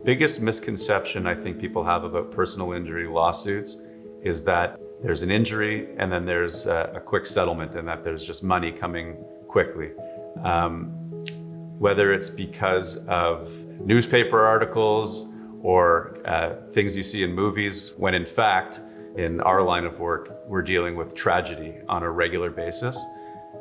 biggest misconception I think people have about personal injury lawsuits is that there's an injury and then there's a quick settlement and that there's just money coming quickly. Whether it's because of newspaper articles or things you see in movies, when in fact, in our line of work, we're dealing with tragedy on a regular basis.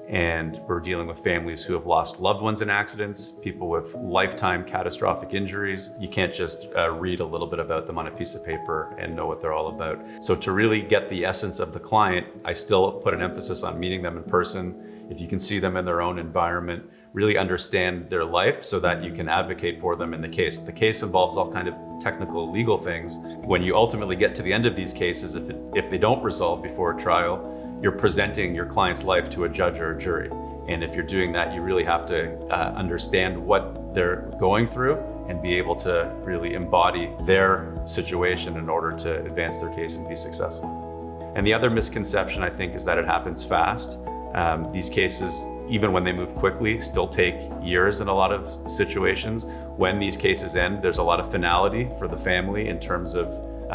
And we're dealing with families who have lost loved ones in accidents, people with lifetime catastrophic injuries. You can't just read a little bit about them on a piece of paper and know what they're all about. So to really get the essence of the client, I still put an emphasis on meeting them in person. If you can see them in their own environment, really understand their life so that you can advocate for them in the case. The case involves all kind of technical legal things. When you ultimately get to the end of these cases, if they don't resolve before a trial, you're presenting your client's life to a judge or a jury. And if you're doing that, you really have to understand what they're going through and be able to really embody their situation in order to advance their case and be successful. And the other misconception, I think, is that it happens fast. These cases, even when they move quickly, still take years in a lot of situations. When these cases end, there's a lot of finality for the family in terms of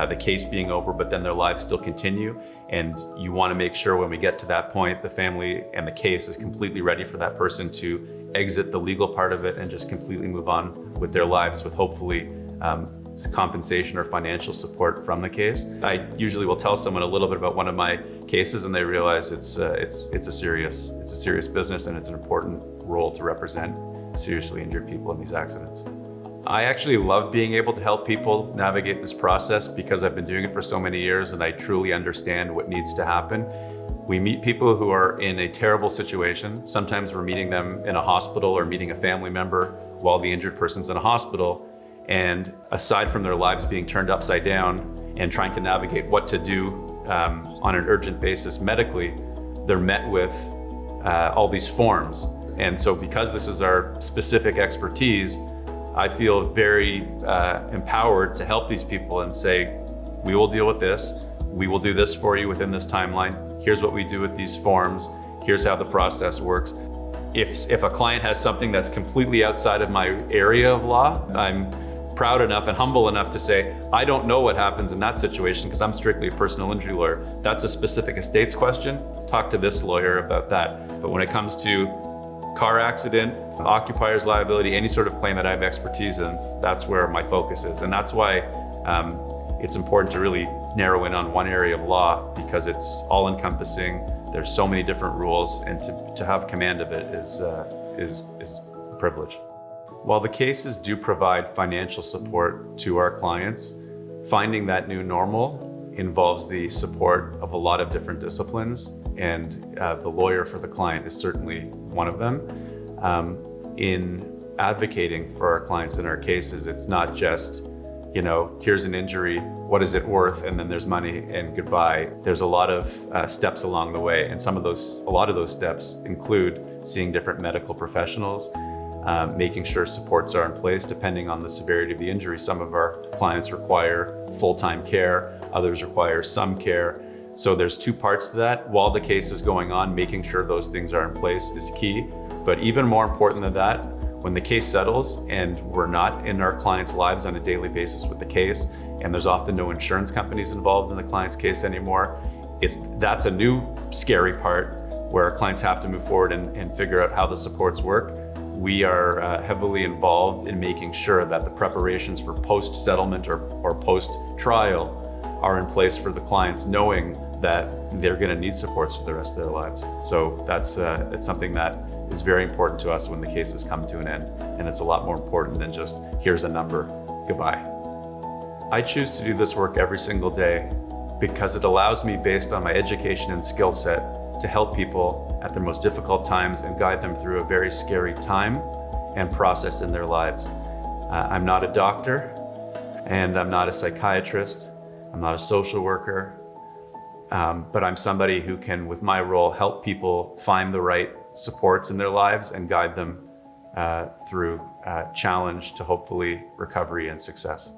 the case being over, but then their lives still continue. And you want to make sure when we get to that point, the family and the case is completely ready for that person to exit the legal part of it and just completely move on with their lives with hopefully compensation or financial support from the case. I usually will tell someone a little bit about one of my cases and they realize it's a serious business and it's an important role to represent seriously injured people in these accidents. I actually love being able to help people navigate this process because I've been doing it for so many years and I truly understand what needs to happen. We meet people who are in a terrible situation. Sometimes we're meeting them in a hospital or meeting a family member while the injured person's in a hospital. And aside from their lives being turned upside down and trying to navigate what to do on an urgent basis medically, they're met with all these forms. And so because this is our specific expertise, I feel very empowered to help these people and say, we will deal with this. We will do this for you within this timeline. Here's what we do with these forms. Here's how the process works. If a client has something that's completely outside of my area of law, I'm proud enough and humble enough to say, I don't know what happens in that situation because I'm strictly a personal injury lawyer. That's a specific estates question. Talk to this lawyer about that. But when it comes to car accident, occupier's liability, any sort of claim that I have expertise in, that's where my focus is. And that's why it's important to really narrow in on one area of law because it's all encompassing. There's so many different rules and to have command of it is a privilege. While the cases do provide financial support to our clients, finding that new normal involves the support of a lot of different disciplines, and the lawyer for the client is certainly one of them. In advocating for our clients in our cases, it's not just, here's an injury, what is it worth, and then there's money and goodbye. There's a lot of steps along the way, and a lot of those steps include seeing different medical professionals, making sure supports are in place depending on the severity of the injury. Some of our clients require full-time care, others require some care. So there's two parts to that. While the case is going on, making sure those things are in place is key. But even more important than that, when the case settles and we're not in our clients' lives on a daily basis with the case, and there's often no insurance companies involved in the client's case anymore, that's a new scary part where our clients have to move forward and figure out how the supports work. We are heavily involved in making sure that the preparations for post-settlement or post-trial are in place for the clients, knowing that they're going to need supports for the rest of their lives. So it's something that is very important to us when the cases come to an end. And it's a lot more important than just, here's a number, goodbye. I choose to do this work every single day because it allows me, based on my education and skill set, to help people at their most difficult times and guide them through a very scary time and process in their lives. I'm not a doctor, and I'm not a psychiatrist. I'm not a social worker, but I'm somebody who can, with my role, help people find the right supports in their lives and guide them through challenge to hopefully recovery and success.